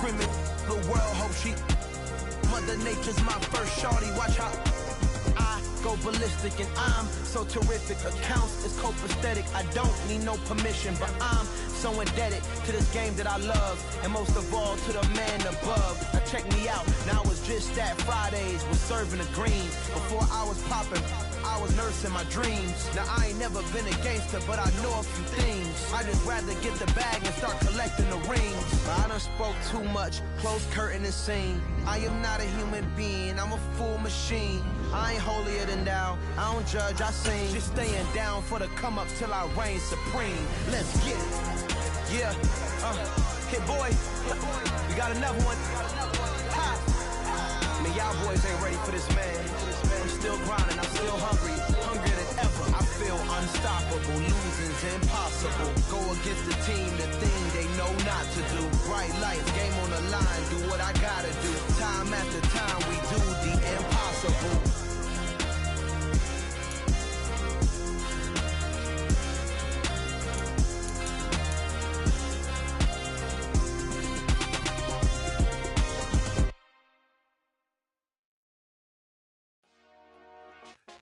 screaming. The world hope she. Mother Nature's my first shorty. Watch how I go ballistic, and I'm so terrific. Accounts is copacetic. I don't need no permission, but I'm so indebted to this game that I love, and most of all to the man above. Now check me out. Now it's just that Fridays was serving the green. Before I was popping, I was nursing my dreams. Now I ain't never been a gangster, but I know a few things. I just rather get the bag and start collecting the rings. But I done spoke too much. Close curtain and scene. I am not a human being. I'm a full machine. I ain't holier than thou. I don't judge, I sing. Just staying down for the come up till I reign supreme. Let's get it. Yeah, Hit boy, we got another one. Ha. Man, y'all boys ain't ready for this, man. I'm still grinding, I'm still hungry, hungrier than ever. I feel unstoppable, losing's impossible. Go against the team, the thing they know not to do. Bright lights, game on the line, do what I gotta do. Time after time, we do the impossible.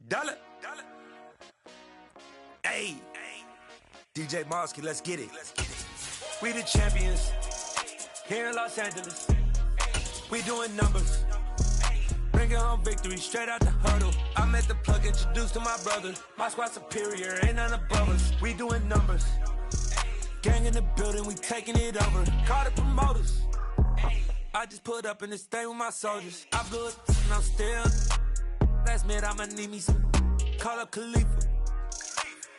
Dollar. Hey, DJ Mosky, let's get it. We the champions here in Los Angeles. We doing numbers, bringing home victory straight out the huddle. I'm at the plug, introduced to my brother. My squad superior, ain't none above us. We doing numbers, gang in the building, we taking it over. Call the promoters. I just put up in this thing with my soldiers. I blew it and I'm still. Last minute, I'ma need me some. Call up Khalifa.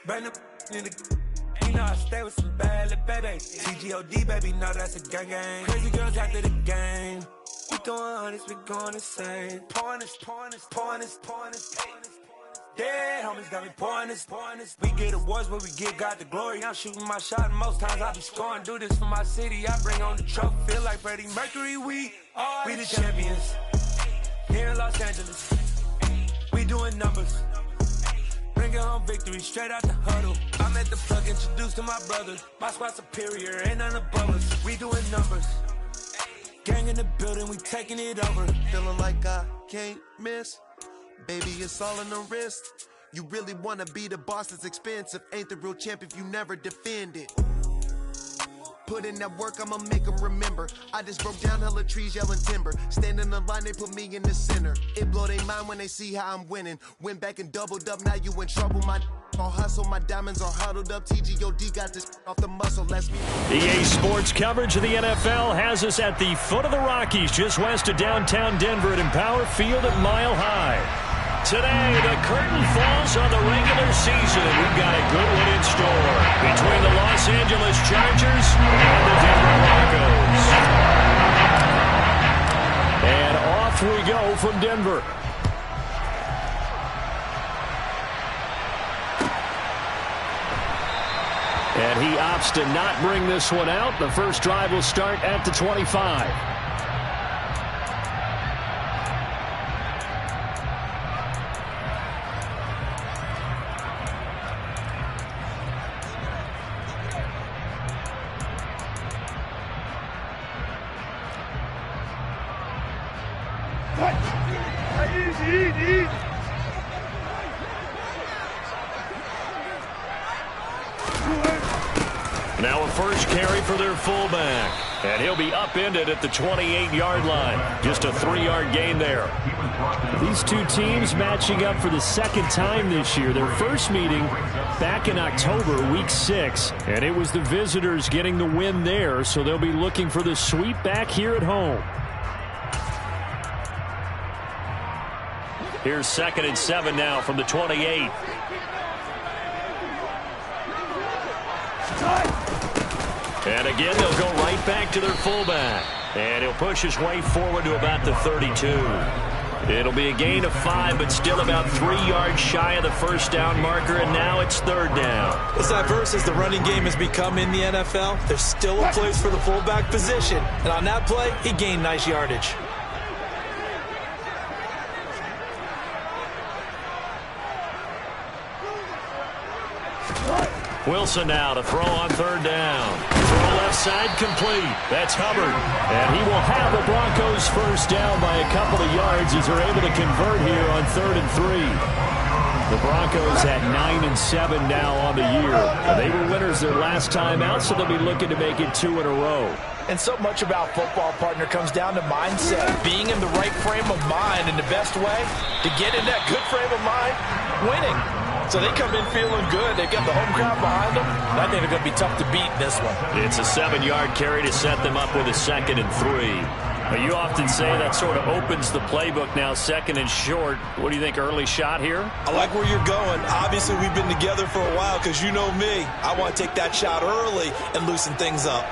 Bring the in the. You know I stay with some bad little babies. TGOD, baby, no, that's a gang gang. Crazy girls after the game. We going honest, we going insane. Pouring this. Dead homies got me pouring this. We get awards, but we give God the glory. I'm shooting my shot, and most times I be scoring. Do this for my city, I bring on the trophy. Feel like Freddie Mercury, we the champions here in Los Angeles. We doing numbers, bringing home victory straight out the huddle. I'm at the plug, introduced to my brother. My squad superior, ain't none above us. We doing numbers, gang in the building, we taking it over. Feeling like I can't miss, baby, it's all in the wrist. You really wanna be the boss, that's expensive. Ain't the real champ if you never defend it. Put in that work, I'ma make them remember. I just broke down hella trees, yelling timber. Stand in the line, they put me in the center. It blow their mind when they see how I'm winning. Went back and doubled up, now you in trouble. My all hustle, my diamonds are huddled up. TGOD got this off the muscle, let's me. EA Sports coverage of the NFL has us at the foot of the Rockies, just west of downtown Denver at Empower Field at Mile High. Today, the curtain falls on the regular season, and we've got a good one in store between the Los Angeles Chargers and the Denver Broncos. And off we go from Denver. And he opts to not bring this one out. The first drive will start at the 25. Now a first carry for their fullback. And he'll be upended at the 28-yard line. Just a 3-yard gain there. These two teams matching up for the second time this year. Their first meeting back in October, week 6. And it was the visitors getting the win there, so they'll be looking for the sweep back here at home. Here's 2nd and 7 now from the 28. And again, they'll go right back to their fullback. And he'll push his way forward to about the 32. It'll be a gain of 5, but still about 3 yards shy of the first down marker, and now it's 3rd down. As diverse as the running game has become in the NFL, there's still a place for the fullback position. And on that play, he gained nice yardage. Wilson now to throw on 3rd down. Throw left side complete. That's Hubbard. And he will have the Broncos first down by a couple of yards as they're able to convert here on 3rd and 3. The Broncos at 9-7 now on the year. They were winners their last time out, so they'll be looking to make it 2 in a row. And so much about football, partner, comes down to mindset. Being in the right frame of mind, and the best way to get in that good frame of mind, winning. So they come in feeling good. They've got the home crowd behind them. And I think they're going to be tough to beat in this one. It's a 7-yard carry to set them up with a 2nd and 3. You often say that sort of opens the playbook now, 2nd and short. What do you think, early shot here? I like where you're going. Obviously, we've been together for a while because you know me. I want to take that shot early and loosen things up.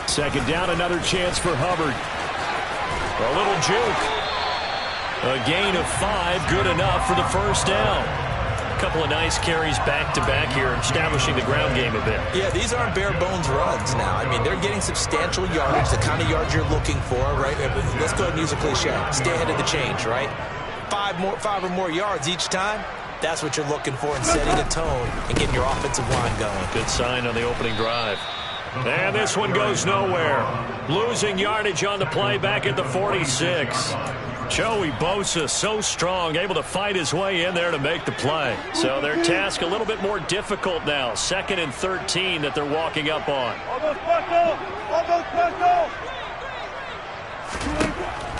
Second down, another chance for Hubbard. A little juke. A gain of 5, good enough for the first down. A couple of nice carries back-to-back here, establishing the ground game a bit. Yeah, these aren't bare-bones runs now. I mean, they're getting substantial yardage, the kind of yards you're looking for, right? Let's go ahead and use a cliche. Stay ahead of the change, right? 5 or more yards each time. That's what you're looking for in setting a tone and getting your offensive line going. Good sign on the opening drive. And this one goes nowhere. Losing yardage on the play back at the 46. Joey Bosa, so strong, able to fight his way in there to make the play. So their task a little bit more difficult now. 2nd and 13 that they're walking up on.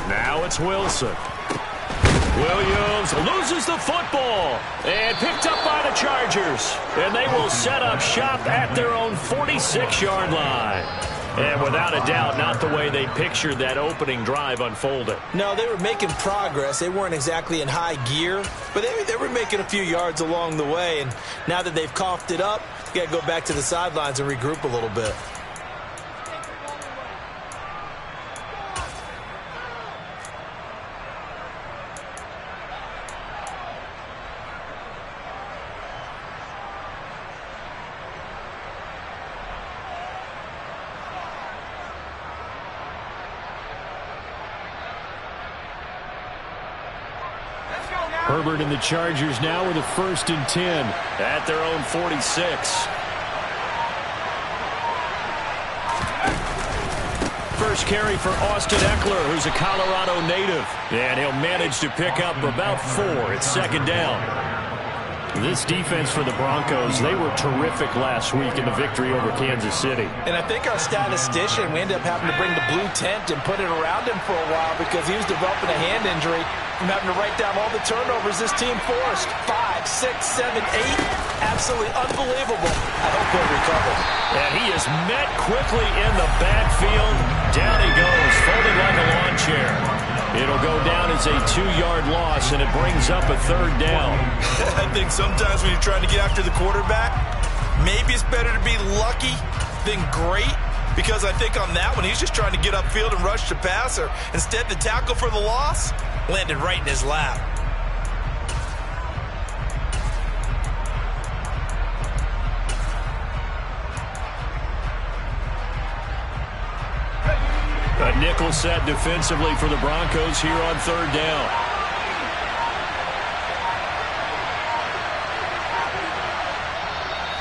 Now it's Wilson. Williams loses the football and picked up by the Chargers. And they will set up shop at their own 46-yard line. And without a doubt, not the way they pictured that opening drive unfolded. No, they were making progress. They weren't exactly in high gear, but they were making a few yards along the way. And now that they've coughed it up, you got to go back to the sidelines and regroup a little bit. Herbert and the Chargers now with a 1st and 10 at their own 46. First carry for Austin Eckler, who's a Colorado native. And he'll manage to pick up about 4 at 2nd down. This defense for the Broncos, they were terrific last week in the victory over Kansas City. And I think our statistician, we ended up having to bring the blue tent and put it around him for a while because he was developing a hand injury from having to write down all the turnovers this team forced. 5, 6, 7, 8. Absolutely unbelievable. I hope he'll recover. And he is met quickly in the backfield. Down he goes, folded like a lawn chair. It'll go down as a 2-yard loss, and it brings up a 3rd down. I think sometimes when you're trying to get after the quarterback, maybe it's better to be lucky than great, because I think on that one, he's just trying to get upfield and rush the passer. Instead, the tackle for the loss landed right in his lap. A nickel set defensively for the Broncos here on 3rd down.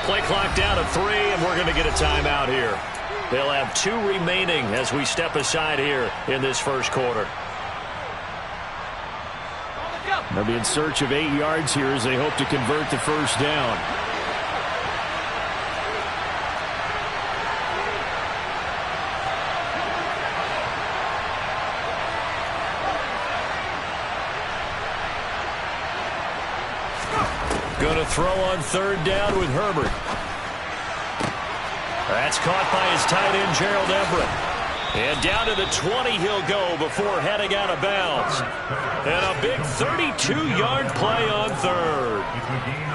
Play clock down to 3, and we're going to get a timeout here. They'll have 2 remaining as we step aside here in this first quarter. They'll be in search of 8 yards here as they hope to convert the first down. Going to throw on 3rd down with Herbert. That's caught by his tight end, Gerald Everett. And down to the 20 he'll go before heading out of bounds. And a big 32-yard play on 3rd.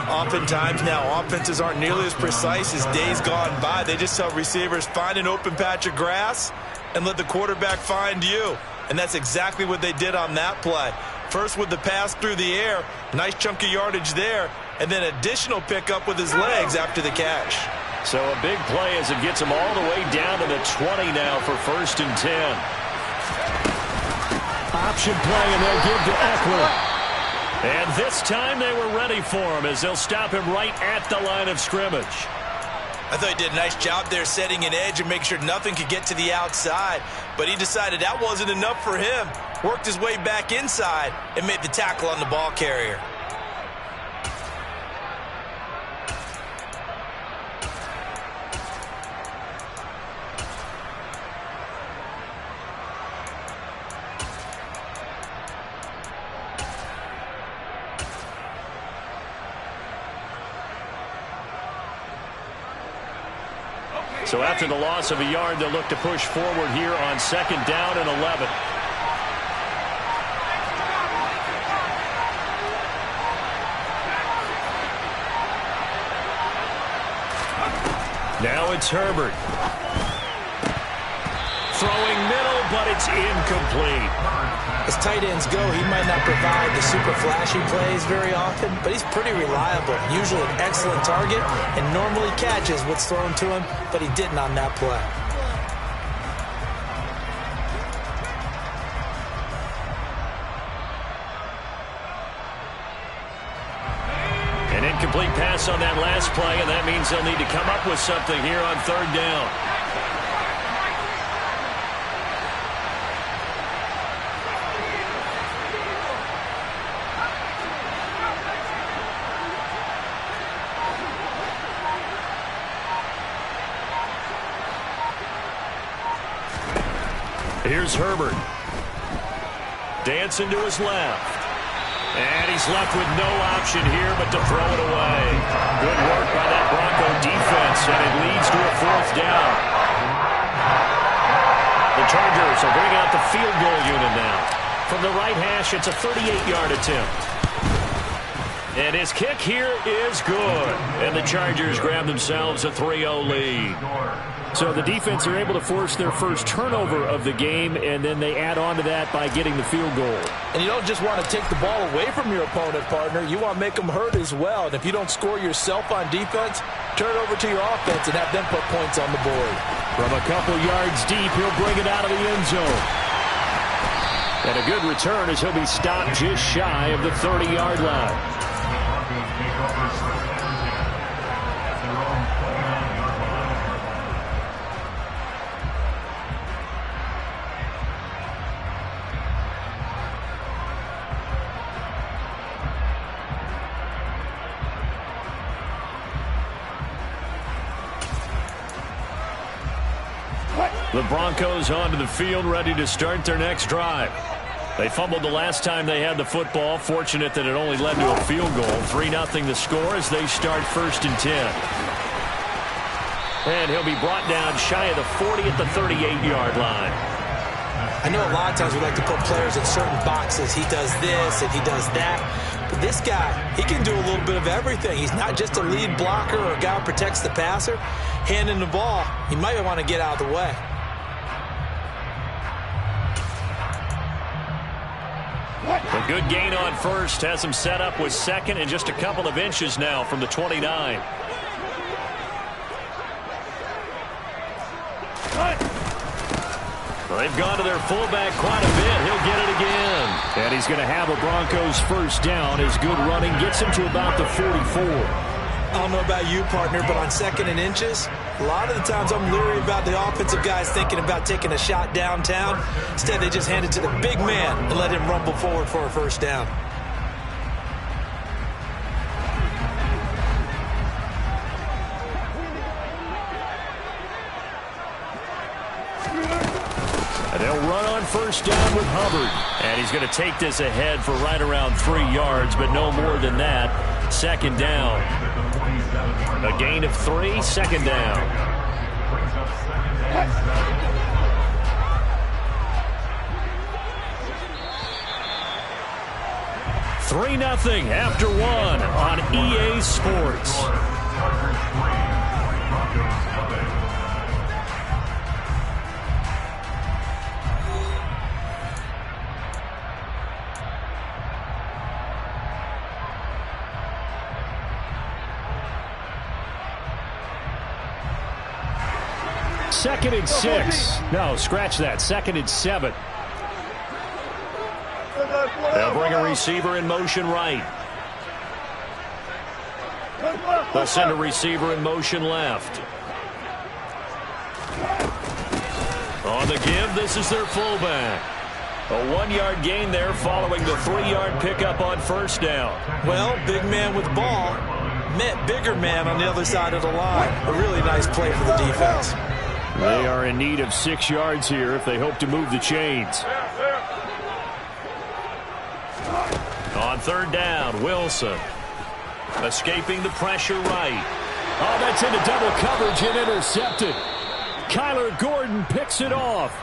Oftentimes now, offenses aren't nearly as precise as days gone by. They just tell receivers, find an open patch of grass and let the quarterback find you. And that's exactly what they did on that play. First with the pass through the air, nice chunk of yardage there, and then additional pickup with his legs after the catch. So a big play as it gets him all the way down to the 20 now for 1st and 10. option play, and they'll give to Eckler. And this time they were ready for him as they'll stop him right at the line of scrimmage. I thought he did a nice job there setting an edge and make sure nothing could get to the outside. But he decided that wasn't enough for him. Worked his way back inside and made the tackle on the ball carrier. So after the loss of a yard, they'll look to push forward here on 2nd down and 11. Now it's Herbert. Throwing middle, but it's incomplete. As tight ends go, he might not provide the super flashy plays very often, but he's pretty reliable. Usually an excellent target and normally catches what's thrown to him, but he didn't on that play. An incomplete pass on that last play, and that means they'll need to come up with something here on 3rd down. Here's Herbert. Dancing to his left. And he's left with no option here but to throw it away. Good work by that Bronco defense, and it leads to a 4th down. The Chargers will bring out the field goal unit now. From the right hash, it's a 38-yard attempt. And his kick here is good. And the Chargers grab themselves a 3-0 lead. So the defense are able to force their first turnover of the game, and then they add on to that by getting the field goal. And you don't just want to take the ball away from your opponent, partner. You want to make them hurt as well. And if you don't score yourself on defense, turn it over to your offense and have them put points on the board. From a couple yards deep, he'll bring it out of the end zone. And a good return as he'll be stopped just shy of the 30-yard line. The Broncos onto the field, ready to start their next drive. They fumbled the last time they had the football. Fortunate that it only led to a field goal. 3-0 the score as they start 1st and 10. And he'll be brought down shy of the 40 at the 38-yard line. I know a lot of times we like to put players in certain boxes. He does this and he does that. But this guy, he can do a little bit of everything. He's not just a lead blocker or a guy who protects the passer. Handing the ball, he might want to get out of the way. A good gain on 1st has him set up with 2nd and just a couple of inches now from the 29. They've gone to their fullback quite a bit. He'll get it again. And he's going to have a Broncos 1st down. His good running gets him to about the 44. I don't know about you, partner, but on 2nd and inches, a lot of the times I'm leery about the offensive guys thinking about taking a shot downtown. Instead, they just hand it to the big man and let him rumble forward for a 1st down. And they'll run on 1st down with Hubbard. And he's going to take this ahead for right around 3 yards, but no more than that. 2nd down. A gain of 3, 2nd down. Three 0 after 1 on EA Sports. Second and 6. No, scratch that. 2nd and 7. They'll bring a receiver in motion right. They'll send a receiver in motion left. On the give, this is their fullback. A 1-yard gain there following the 3-yard pickup on first down. Well, big man with ball met bigger man on the other side of the line. A really nice play for the defense. They are in need of 6 yards here if they hope to move the chains. On third down, Wilson. Escaping the pressure right. Oh, that's into double coverage and intercepted. Kyler Gordon picks it off.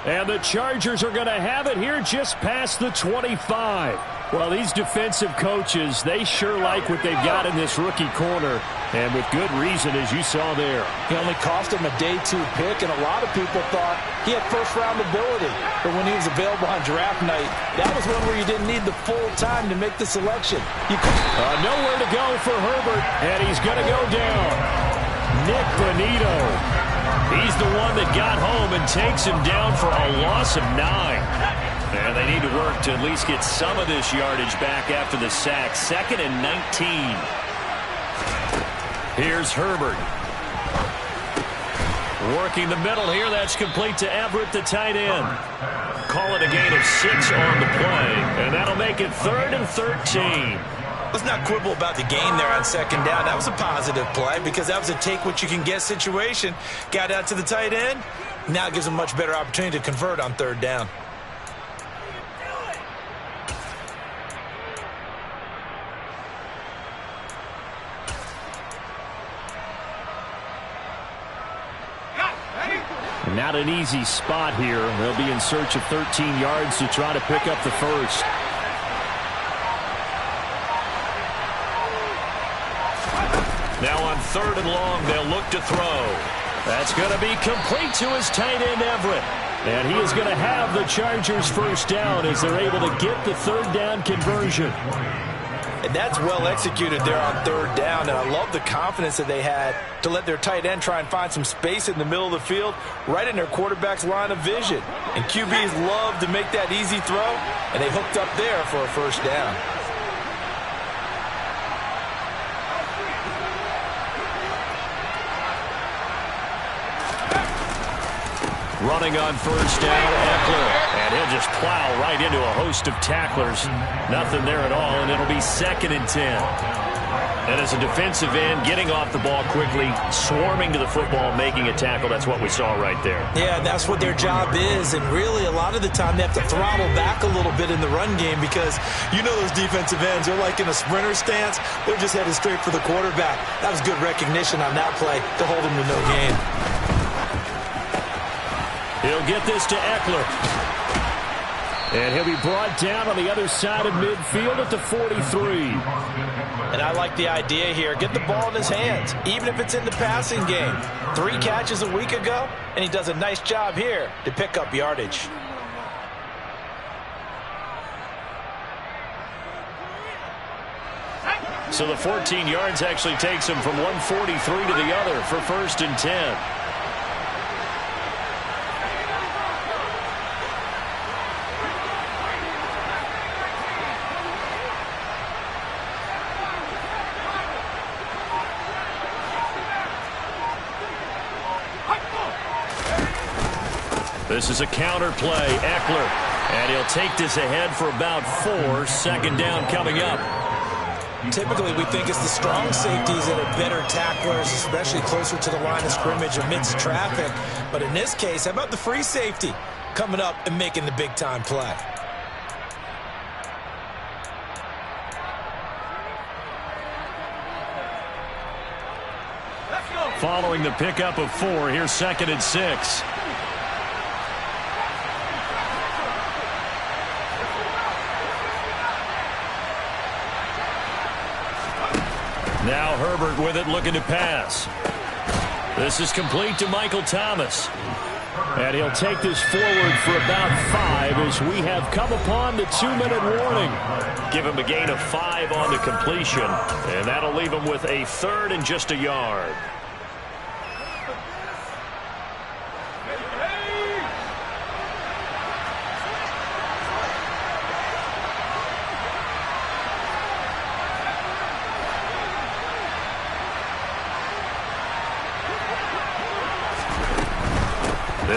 And the Chargers are going to have it here just past the 25. Well, these defensive coaches, they sure like what they've got in this rookie corner. And with good reason, as you saw there. He only cost him a day 2 pick, and a lot of people thought he had first-round ability. But when he was available on draft night, that was one where you didn't need the full time to make the selection. Nowhere to go for Herbert, and he's going to go down. Nick Bonito. He's the one that got home and takes him down for a loss of 9. And they need to work to at least get some of this yardage back after the sack. 2nd and 19. Here's Herbert. Working the middle here. That's complete to Everett, the tight end. Call it a gain of 6 on the play. And that'll make it 3rd and 13. Let's not quibble about the gain there on second down. That was a positive play because that was a take-what-you-can-get situation. Got out to the tight end. Now gives him a much better opportunity to convert on third down. Not an easy spot here. They'll be in search of 13 yards to try to pick up the first. Now on 3rd and long, they'll look to throw. That's going to be complete to his tight end, Everett. And he is going to have the Chargers first down as they're able to get the 3rd down conversion. And that's well executed there on 3rd down. And I love the confidence that they had to let their tight end try and find some space in the middle of the field, right in their quarterback's line of vision. And QBs love to make that easy throw, and they hooked up there for a first down. Running on first down, Eckler. And he'll just plow right into a host of tacklers. Nothing there at all, and it'll be 2nd and 10. And as a defensive end, getting off the ball quickly, swarming to the football, making a tackle, that's what we saw right there. Yeah, that's what their job is. And really, a lot of the time, they have to throttle back a little bit in the run game because you know those defensive ends, they're like in a sprinter stance. They're just headed straight for the quarterback. That was good recognition on that play to hold him to no gain. He'll get this to Eckler. And he'll be brought down on the other side of midfield at the 43. And I like the idea here. Get the ball in his hands, even if it's in the passing game. 3 catches a week ago, and he does a nice job here to pick up yardage. So the 14 yards actually takes him from 143 to the other for 1st and 10. This is a counter play, Eckler. And he'll take this ahead for about 4. 2nd down coming up. Typically, we think it's the strong safeties that are better tacklers, especially closer to the line of scrimmage amidst traffic. But in this case, how about the free safety coming up and making the big-time play? Following the pickup of 4, here's 2nd and 6. Now Herbert with it, looking to pass. This is complete to Michael Thomas. And he'll take this forward for about 5 as we have come upon the 2-minute warning. Give him a gain of 5 on the completion. And that'll leave him with a 3rd and just a yard.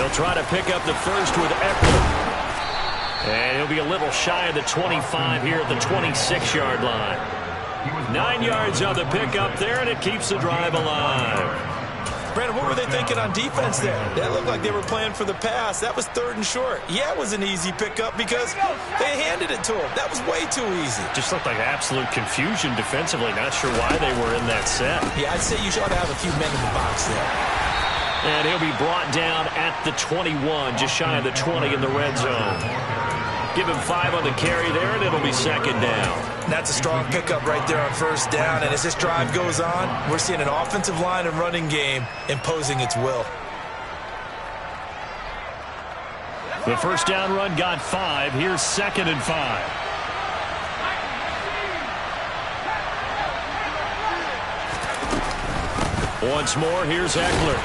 They'll try to pick up the first with Eckler. And he'll be a little shy of the 25 here at the 26-yard line. 9 yards on the pickup there, and it keeps the drive alive. Brandon, what were they thinking on defense there? That looked like they were playing for the pass. That was 3rd and short. Yeah, it was an easy pickup because they handed it to him. That was way too easy. Just looked like absolute confusion defensively. Not sure why they were in that set. Yeah, I'd say you should have a few men in the box there. And he'll be brought down at the 21, just shy of the 20 in the red zone. Give him 5 on the carry there, and it'll be 2nd down. That's a strong pickup right there on 1st down. And as this drive goes on, we're seeing an offensive line and running game imposing its will. The 1st down run got 5. Here's 2nd and 5. Once more, here's Eckler.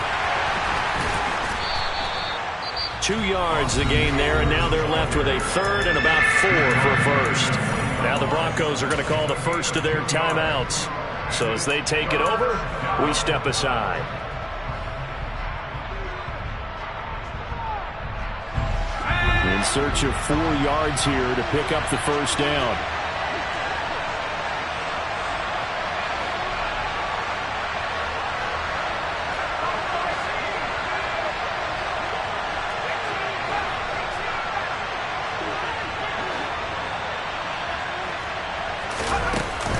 2 yards the gain there, and now they're left with a 3rd and about 4 for 1st. Now the Broncos are going to call the first of their timeouts. So as they take it over, we step aside. In search of 4 yards here to pick up the 1st down.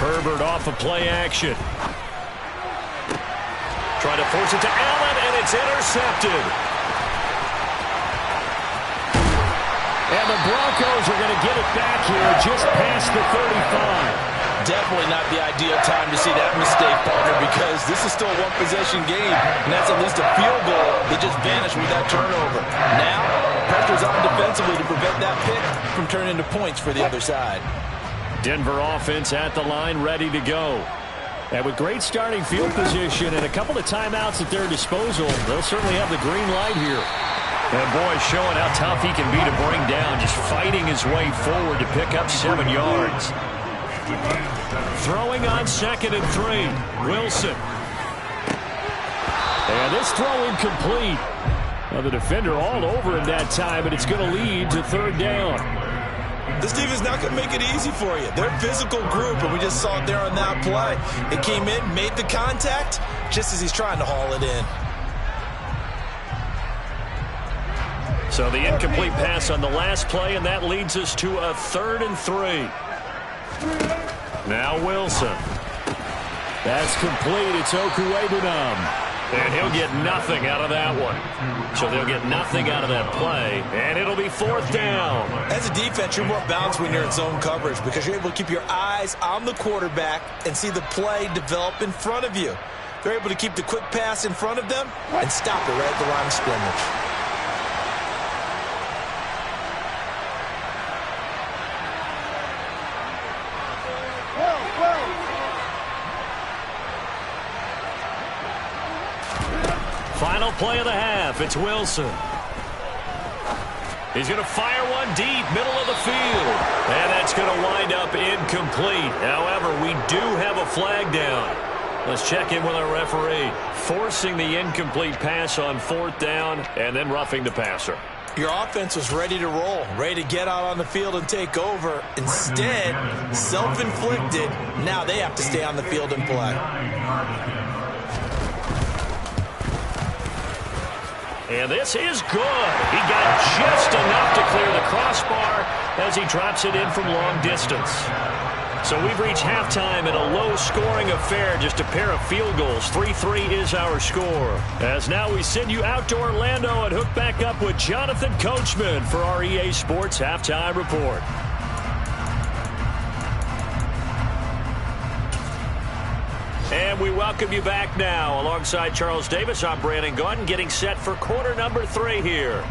Herbert off of play action. Try to force it to Allen, and it's intercepted. And the Broncos are going to get it back here just past the 35. Definitely not the ideal time to see that mistake, partner, because this is still a one-possession game, and that's at least a field goal that just vanished with that turnover. Now, pressure's on defensively to prevent that pick from turning into points for the other side. Denver offense at the line, ready to go. And with great starting field position and a couple of timeouts at their disposal, they'll certainly have the green light here. And boy, showing how tough he can be to bring down, just fighting his way forward to pick up 7 yards. Throwing on 2nd and 3, Wilson. And this throw incomplete. Well, the defender all over him that time, but it's going to lead to 3rd down. This team is not going to make it easy for you. They're a physical group, and we just saw it there on that play. It came in, made the contact, just as he's trying to haul it in. So the incomplete pass on the last play, and that leads us to a 3rd and 3. Now Wilson. That's complete. It's Okuwebunam. And he'll get nothing out of that one. So they'll get nothing out of that play, and it'll be 4th down. As a defense, you're more balanced when you're in zone coverage because you're able to keep your eyes on the quarterback and see the play develop in front of you. They're able to keep the quick pass in front of them and stop it right at the line of scrimmage. Final play of the half. It's Wilson. He's going to fire one deep, middle of the field. And that's going to wind up incomplete. However, we do have a flag down. Let's check in with our referee. Forcing the incomplete pass on 4th down and then roughing the passer. Your offense was ready to roll, ready to get out on the field and take over. Instead, self-inflicted. Now they have to stay on the field and play. And this is good. He got just enough to clear the crossbar as he drops it in from long distance. So we've reached halftime in a low-scoring affair, just a pair of field goals. 3-3 is our score. As now we send you out to Orlando and hook back up with Jonathan Coachman for our EA Sports Halftime Report. And we welcome you back now. Alongside Charles Davis, I'm Brandon Gaudin, getting set for quarter number 3 here.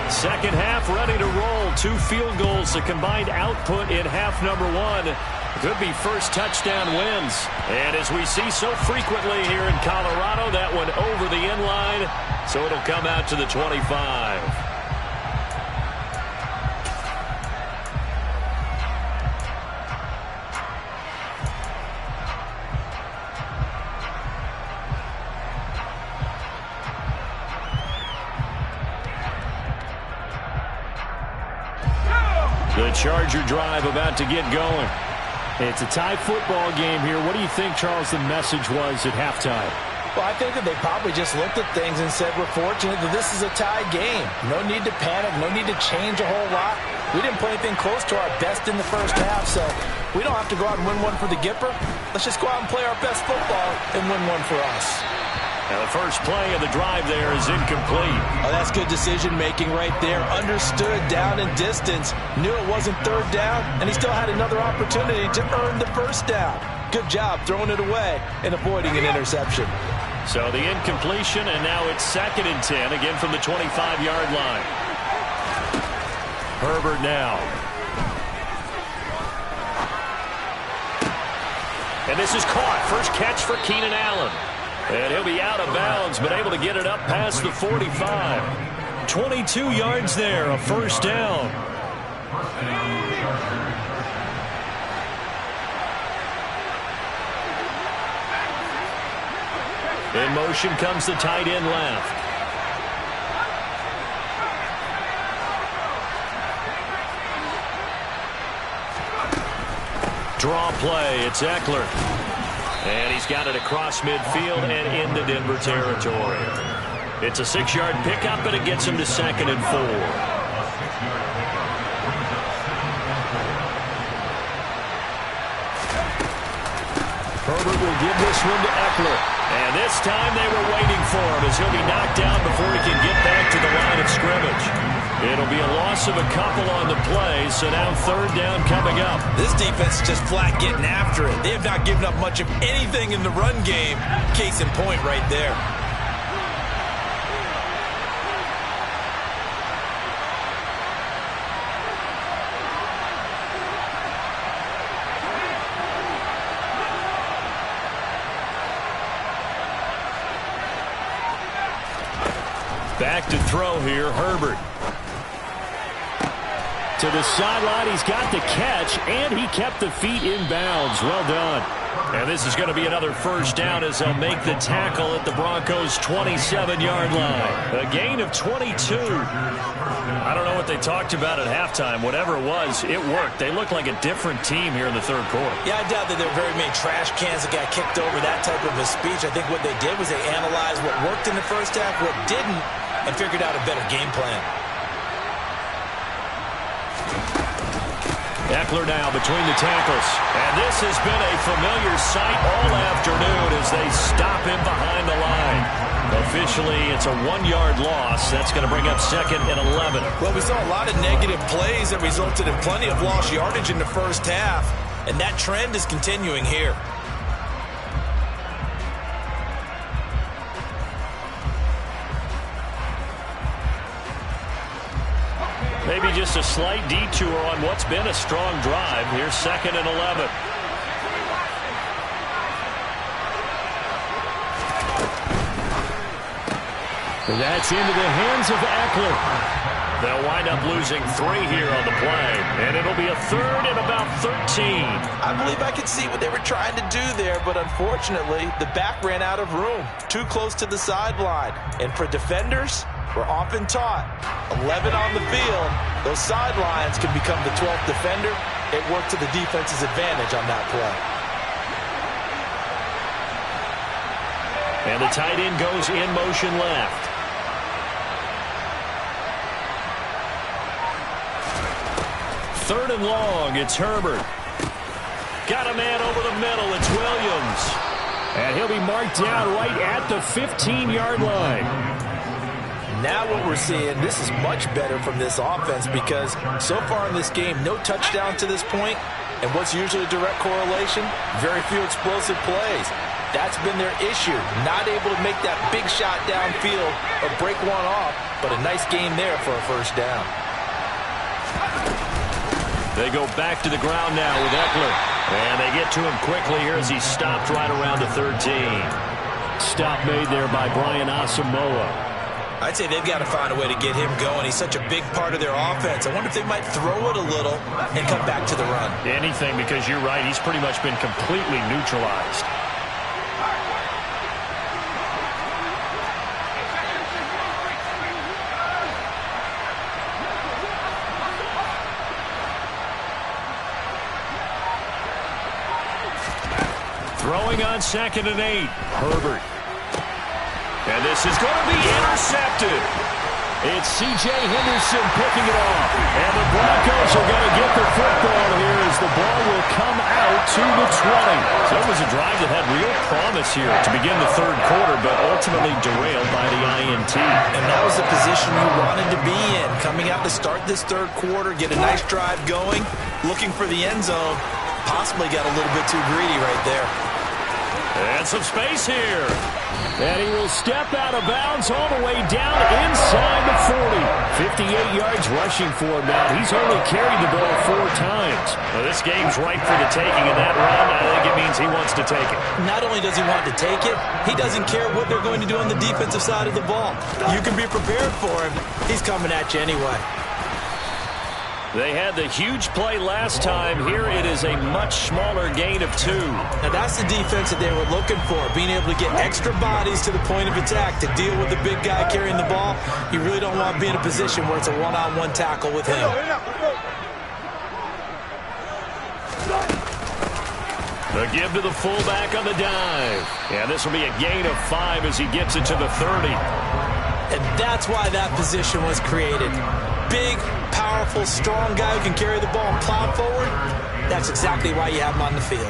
Second half ready to roll. 2 field goals, the combined output in half number 1. Could be first touchdown wins. And as we see so frequently here in Colorado, that one over the end line, so it'll come out to the 25. Charger drive about to get going. It's a tie football game here. What do you think, Charles, the message was at halftime? Well, I think that they probably just looked at things and said, we're fortunate that this is a tie game. No need to panic, no need to change a whole lot. We didn't play anything close to our best in the first half, so we don't have to go out and win one for the Gipper. Let's just go out and play our best football and win one for us. Now the first play of the drive there is incomplete. Oh, that's good decision-making right there. Understood down and distance. Knew it wasn't third down, and he still had another opportunity to earn the first down. Good job throwing it away and avoiding an interception. So the incompletion, and now it's 2nd and 10, again from the 25-yard line. Herbert now. And this is caught. First catch for Keenan Allen. And he'll be out of bounds, but able to get it up past the 45. 22 yards there, a first down. In motion comes the tight end left. Draw play, it's Eckler. And he's got it across midfield and into Denver territory. It's a 6-yard pickup, and it gets him to 2nd and 4. Herbert will give this one to Eckler. And this time they were waiting for him as he'll be knocked down before he can get back to the line of scrimmage. It'll be a loss of a couple on the play, so now 3rd down coming up. This defense is just flat getting after it. They have not given up much of anything in the run game. Case in point right there. Back to throw here, Herbert. To the sideline, he's got the catch, and he kept the feet in bounds. Well done. And this is going to be another first down as they'll make the tackle at the Broncos' 27-yard line. A gain of 22. I don't know what they talked about at halftime. Whatever it was, it worked. They looked like a different team here in the 3rd quarter. Yeah, I doubt that there were very many trash cans that got kicked over, that type of a speech. I think what they did was they analyzed what worked in the first half, what didn't, and figured out a better game plan. Eckler now between the tackles. And this has been a familiar sight all afternoon as they stop him behind the line. Officially, it's a 1-yard loss. That's going to bring up 2nd and 11. Well, we saw a lot of negative plays that resulted in plenty of lost yardage in the first half, and that trend is continuing here. Maybe just a slight detour on what's been a strong drive. Here's 2nd and 11. And that's into the hands of Eckler. They'll wind up losing 3 here on the play, and it'll be a 3rd and about 13. I believe I could see what they were trying to do there, but unfortunately, the back ran out of room, too close to the sideline. And for defenders, we're often taught 11 on the field, those sidelines can become the 12th defender. It worked to the defense's advantage on that play. And the tight end goes in motion left. Third and long, it's Herbert. Got a man over the middle, it's Williams. And he'll be marked down right at the 15-yard line. Now what we're seeing, this is much better from this offense because so far in this game, no touchdown to this point, and what's usually a direct correlation? Very few explosive plays. That's been their issue, not able to make that big shot downfield or break one off, but a nice gain there for a first down. They go back to the ground now with Eckler, and they get to him quickly here as he stopped right around the 13. Stop made there by Brian Asamoah. I'd say they've got to find a way to get him going. He's such a big part of their offense. I wonder if they might throw it a little and come back to the run. Anything, because you're right. He's pretty much been completely neutralized. Throwing on 2nd and 8. Herbert. And this is going to be intercepted. It's C.J. Henderson picking it off. And the Broncos are going to get the football here as the ball will come out to the 20. So it was a drive that had real promise here to begin the third quarter, but ultimately derailed by the INT. And that was the position you wanted to be in. Coming out to start this third quarter, get a nice drive going, looking for the end zone. Possibly got a little bit too greedy right there. And some space here. And he will step out of bounds all the way down inside the 40. 58 yards rushing for him now. He's only carried the ball 4 times. Well, this game's ripe for the taking in that run. I think it means he wants to take it. Not only does he want to take it, he doesn't care what they're going to do on the defensive side of the ball. You can be prepared for him. He's coming at you anyway. They had the huge play last time. Here it is a much smaller gain of 2. Now that's the defense that they were looking for, being able to get extra bodies to the point of attack to deal with the big guy carrying the ball. You really don't want to be in a position where it's a one-on-one tackle with him. The give to the fullback on the dive. And this will be a gain of 5 as he gets it to the 30. And that's why that position was created. Big, powerful, strong guy who can carry the ball and plow forward. That's exactly why you have him on the field.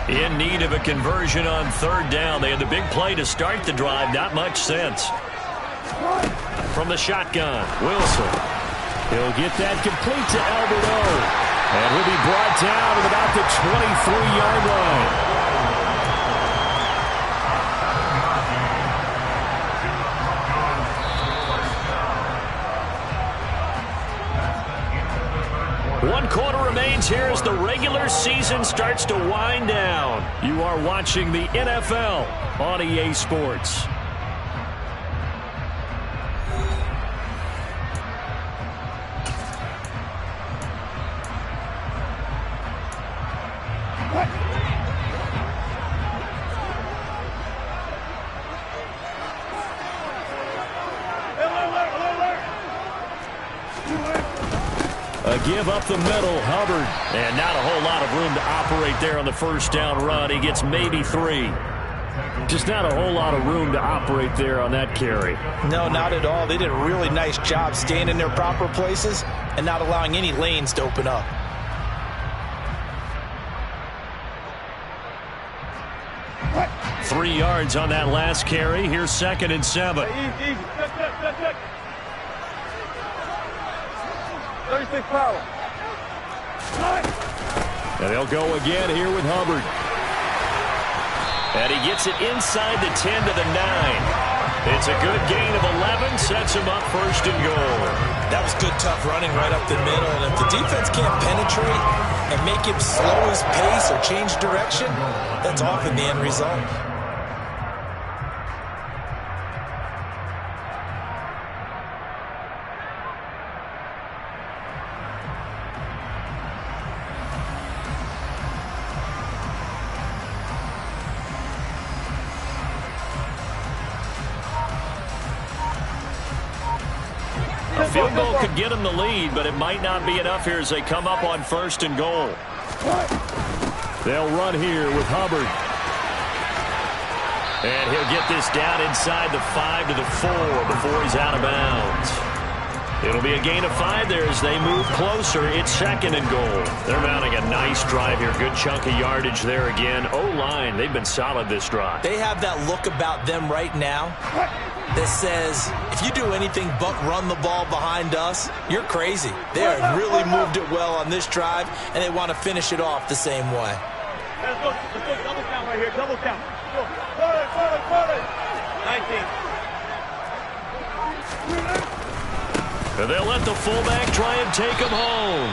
In need of a conversion on 3rd down. They had the big play to start the drive. Not much sense. From the shotgun, Wilson. He'll get that complete to Alberto. And he'll be brought down at about the 23-yard line. One quarter remains here as the regular season starts to wind down. You are watching the NFL on EA Sports. A give up the middle, Hubbard. And not a whole lot of room to operate there on the 1st down run. He gets maybe 3. Just not a whole lot of room to operate there on that carry. No, not at all. They did a really nice job staying in their proper places and not allowing any lanes to open up. What? 3 yards on that last carry. Here's 2nd and 7. Easy. Check. 36 power. And they'll go again here with Hubbard. And he gets it inside the 10 to the 9. It's a good gain of 11, sets him up 1st and goal. That was good, tough running right up the middle. And if the defense can't penetrate and make him slow his pace or change direction, that's often the end result. A field goal could get them the lead, but it might not be enough here as they come up on 1st and goal. They'll run here with Hubbard. And he'll get this down inside the 5 to the 4 before he's out of bounds. It'll be a gain of 5 there as they move closer. It's 2nd and goal. They're mounting a nice drive here. Good chunk of yardage there again. O-line, they've been solid this drive. They have that look about them right now that says, if you do anything but run the ball behind us, you're crazy. They have really moved it well on this drive, and they want to finish it off the same way. Let's go. Double count right here. Double count. Quarter. 19. And they'll let the fullback try and take him home.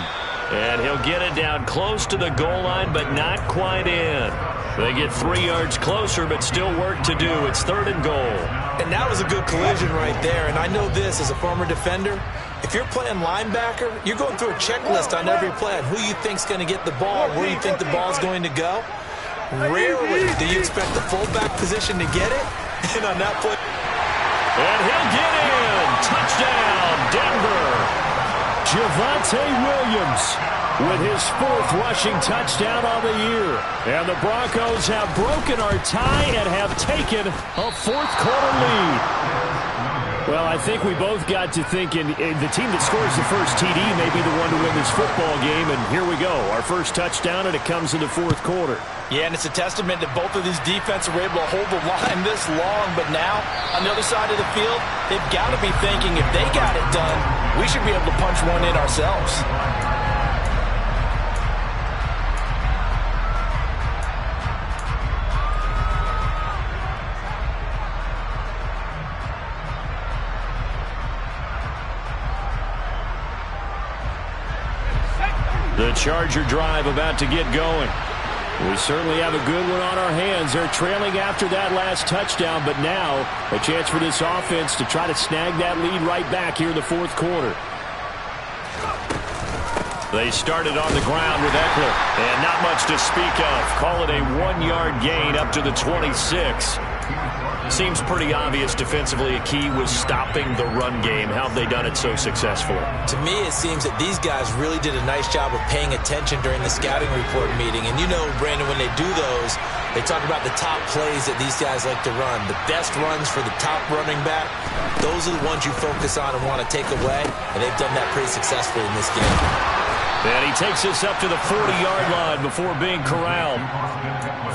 And he'll get it down close to the goal line, but not quite in. They get 3 yards closer, but still work to do. It's 3rd and goal. And that was a good collision right there. And I know this as a former defender. If you're playing linebacker, you're going through a checklist on every play on who you think's going to get the ball, where you think the ball's going to go. Rarely do you expect the fullback position to get it. And on that play... And he'll get in. Touchdown, Denver. Javonte Williams with his 4th rushing touchdown on the year. And the Broncos have broken our tie and have taken a 4th quarter lead. Well, I think we both got to thinking the team that scores the first TD may be the one to win this football game. And here we go, our first touchdown, and it comes in the 4th quarter. Yeah, and it's a testament that both of these defenses were able to hold the line this long. But now, on the other side of the field, they've got to be thinking if they got it done, we should be able to punch one in ourselves. The Charger drive about to get going. We certainly have a good one on our hands. They're trailing after that last touchdown, but now a chance for this offense to try to snag that lead right back here in the 4th quarter. They started on the ground with Eckler, and not much to speak of. Call it a 1-yard gain up to the 26. Seems pretty obvious defensively a key was stopping the run game. How have they done it so successfully? To me, it seems that these guys really did a nice job of paying attention during the scouting report meeting. And you know, Brandon, when they do those, they talk about the top plays that these guys like to run. The best runs for the top running back, those are the ones you focus on and want to take away. And they've done that pretty successfully in this game. And he takes us up to the 40-yard line before being corralled.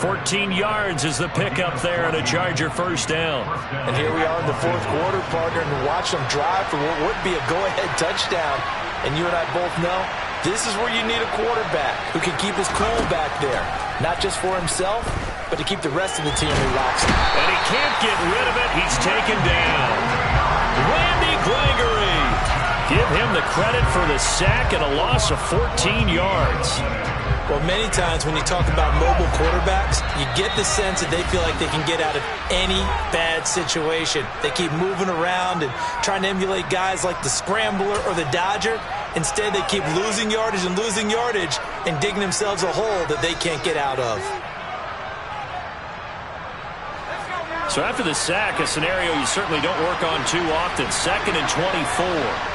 14 yards is the pickup there and a Charger first down. And here we are in the 4th quarter, partner, and watch them drive for what would be a go-ahead touchdown. And you and I both know this is where you need a quarterback who can keep his cool back there. Not just for himself, but to keep the rest of the team relaxed. And he can't get rid of it. He's taken down. Randy Gregory. Give him the credit for the sack and a loss of 14 yards. Well, many times when you talk about mobile quarterbacks, you get the sense that they feel like they can get out of any bad situation. They keep moving around and trying to emulate guys like the Scrambler or the Dodger. Instead, they keep losing yardage and digging themselves a hole that they can't get out of. So after the sack, a scenario you certainly don't work on too often. 2nd and 24.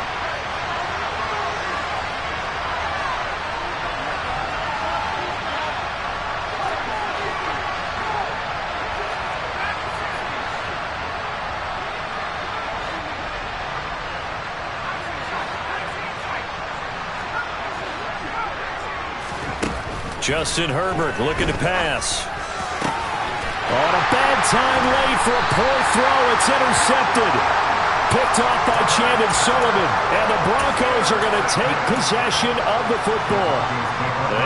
Justin Herbert looking to pass. On a bad time late for a poor throw. It's intercepted. Picked off by Chandon Sullivan. And the Broncos are going to take possession of the football.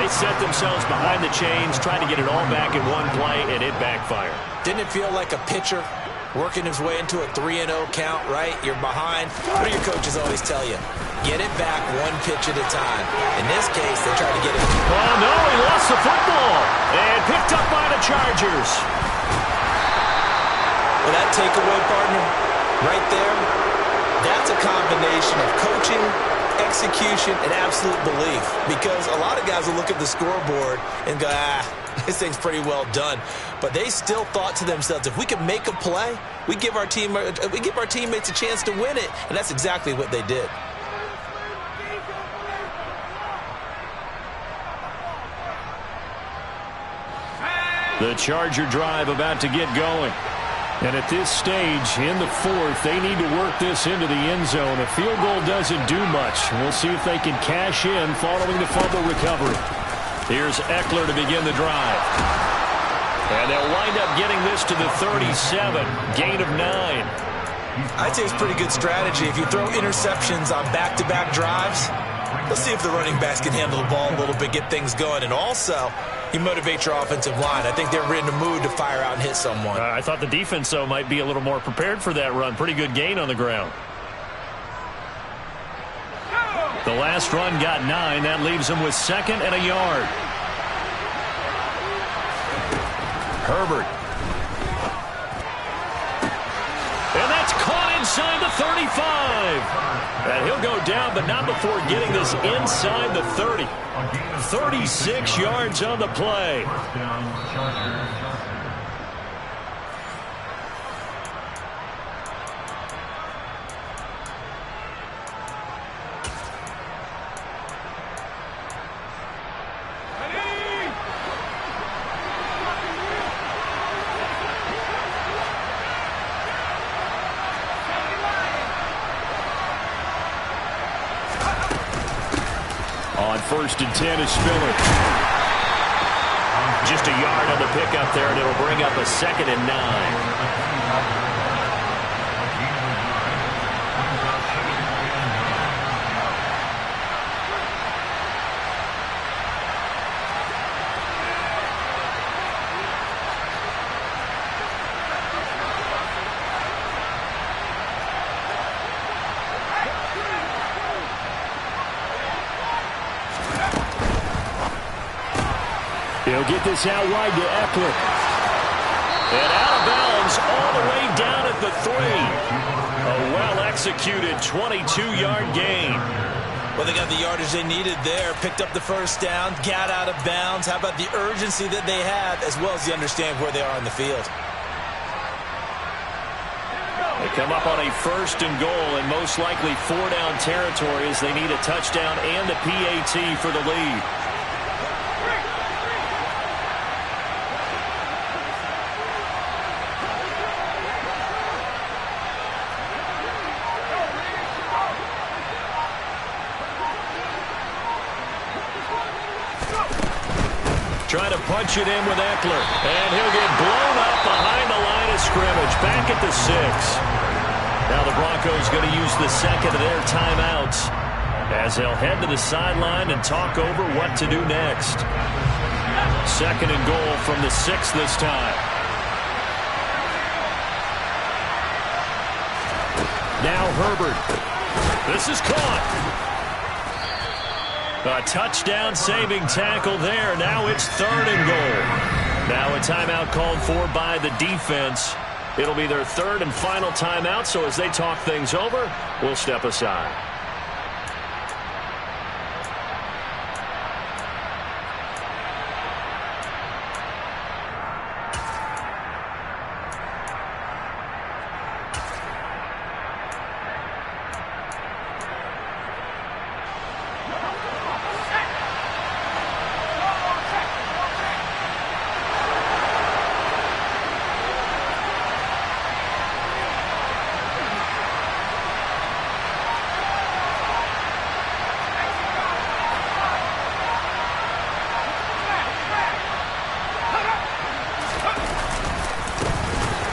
They set themselves behind the chains, trying to get it all back in one play, and it backfired. Didn't it feel like a pitcher working his way into a 3-0 count, right? You're behind. What do your coaches always tell you? Get it back one pitch at a time. In this case, they try to get it. Oh, no, he lost the football. And picked up by the Chargers. Well, that takeaway, partner, right there, that's a combination of coaching, execution, and absolute belief. Because a lot of guys will look at the scoreboard and go, this thing's pretty well done. But they still thought to themselves, if we can make a play, we give our teammates a chance to win it. And that's exactly what they did. The Charger drive about to get going. And at this stage, in the 4th, they need to work this into the end zone. A field goal doesn't do much. We'll see if they can cash in following the fumble recovery. Here's Eckler to begin the drive. And they'll wind up getting this to the 37. Gain of 9. I'd say it's pretty good strategy. If you throw interceptions on back-to-back drives, let's see if the running backs can handle the ball a little bit, get things going. And also, you motivate your offensive line. I think they're in the mood to fire out and hit someone. I thought the defense, though, might be a little more prepared for that run. Pretty good gain on the ground. The last run got 9. That leaves him with 2nd and a yard. Herbert. And that's caught inside the 35. And he'll go down, but not before getting this inside the 30. 36 yards on the play. On 1st and 10 is Spiller. Just a yard on the pickup there, and it'll bring up a 2nd and 9. He'll get this out wide to Eckler. And out of bounds all the way down at the 3. A well-executed 22-yard gain. Well, they got the yardage they needed there. Picked up the first down, got out of bounds. How about the urgency that they have, as well as the understand where they are on the field. They come up on a 1st and goal, and most likely 4-down territory as they need a touchdown and the PAT for the lead. Trying to punch it in with Eckler. And he'll get blown up behind the line of scrimmage. Back at the 6. Now the Broncos going to use the 2nd of their timeouts as they'll head to the sideline and talk over what to do next. 2nd and goal from the 6 this time. Now Herbert. This is caught. A touchdown-saving tackle there. Now it's 3rd and goal. Now a timeout called for by the defense. It'll be their 3rd and final timeout, so as they talk things over, we'll step aside.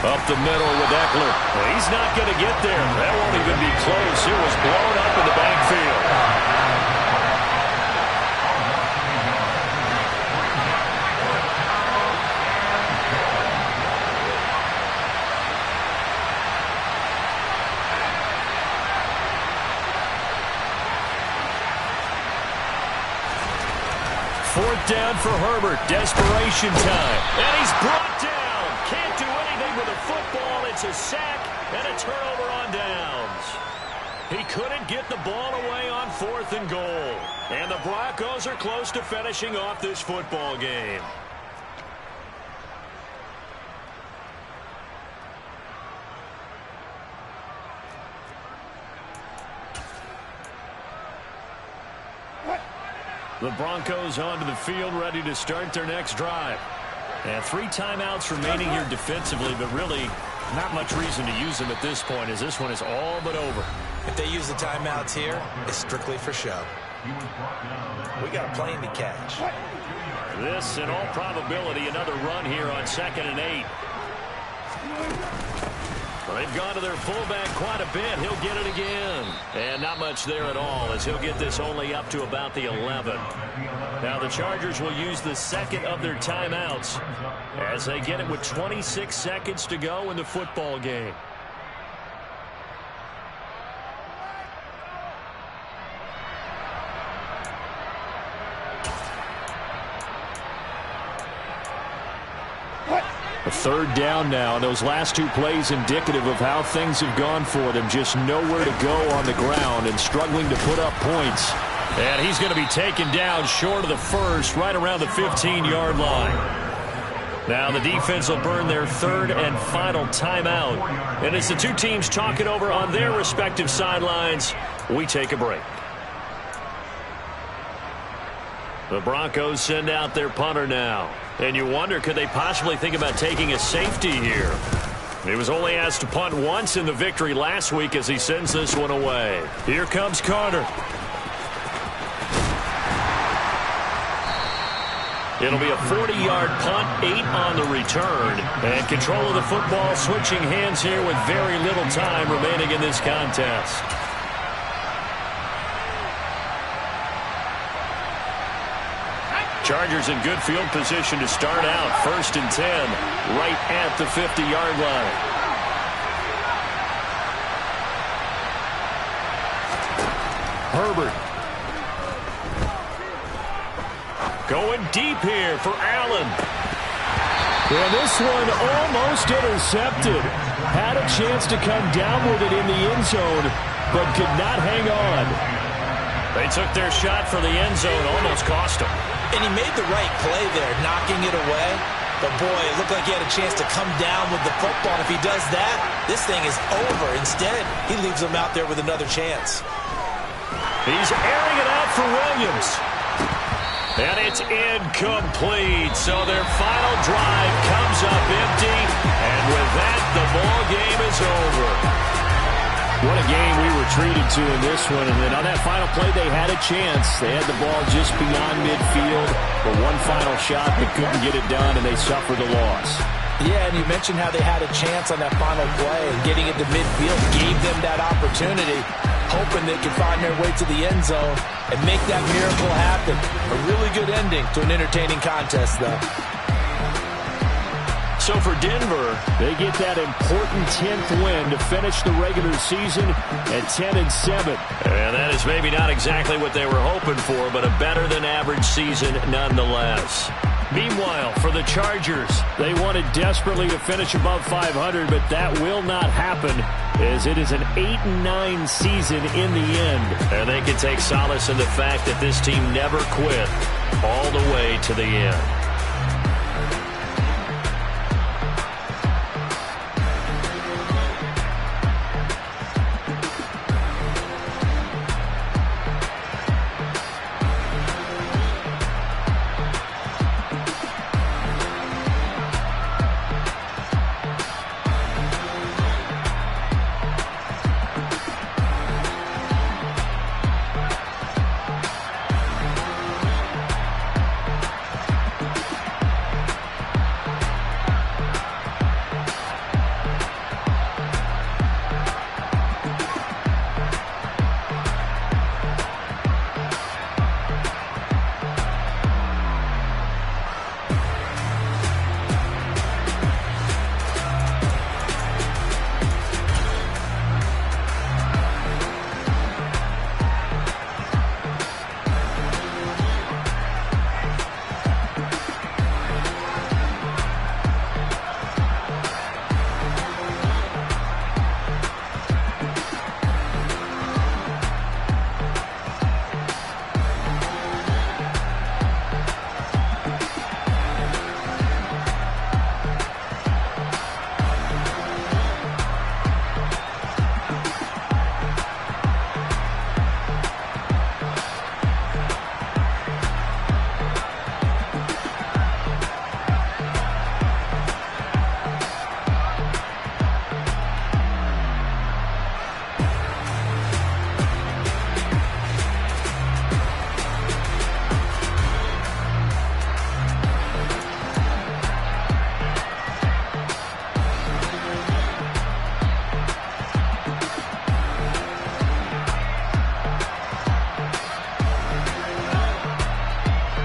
Up the middle with Eckler. He's not going to get there. That won't even be close. It was blown up in the backfield. Fourth down for Herbert. Desperation time. And he's brought down. Can't do anything with a football. It's a sack and a turnover on downs. He couldn't get the ball away on 4th and goal. And the Broncos are close to finishing off this football game. The Broncos onto the field, ready to start their next drive. And 3 timeouts remaining here defensively, but really not much reason to use them at this point, as this one is all but over. If they use the timeouts here, it's strictly for show. We got a plane to catch. This, in all probability, another run here on 2nd and 8. Well, they've gone to their fullback quite a bit. He'll get it again. And not much there at all, as he'll get this only up to about the 11. Now the Chargers will use the 2nd of their timeouts as they get it with 26 seconds to go in the football game. A third down now, and those last two plays indicative of how things have gone for them. Just nowhere to go on the ground and struggling to put up points. And he's going to be taken down short of the first, right around the 15-yard line. Now the defense will burn their third and final timeout. And as the two teams talk it over on their respective sidelines, we take a break. The Broncos send out their punter now. And you wonder, could they possibly think about taking a safety here? He was only asked to punt once in the victory last week as he sends this one away. Here comes Carter. It'll be a 40-yard punt, 8 on the return. And control of the football switching hands here with very little time remaining in this contest. Chargers in good field position to start out. 1st and 10, right at the 50-yard line. Herbert. Going deep here for Allen. And this one almost intercepted. Had a chance to come down with it in the end zone, but could not hang on. They took their shot for the end zone, almost cost them. And he made the right play there, knocking it away. But, boy, it looked like he had a chance to come down with the football. And if he does that, this thing is over. Instead, he leaves him out there with another chance. He's airing it out for Williams. And it's incomplete. So their final drive comes up empty. And with that, the ball game is over. What a game we were treated to in this one. And then on that final play, they had a chance. They had the ball just beyond midfield for one final shot, but couldn't get it done, and they suffered a loss. Yeah, and you mentioned how they had a chance on that final play, and getting it to midfield gave them that opportunity, hoping they could find their way to the end zone and make that miracle happen. A really good ending to an entertaining contest, though. So for Denver, they get that important 10th win to finish the regular season at 10-7. And that is maybe not exactly what they were hoping for, but a better than average season nonetheless. Meanwhile, for the Chargers, they wanted desperately to finish above 500, but that will not happen as it is an 8-9 season in the end. And they can take solace in the fact that this team never quit all the way to the end.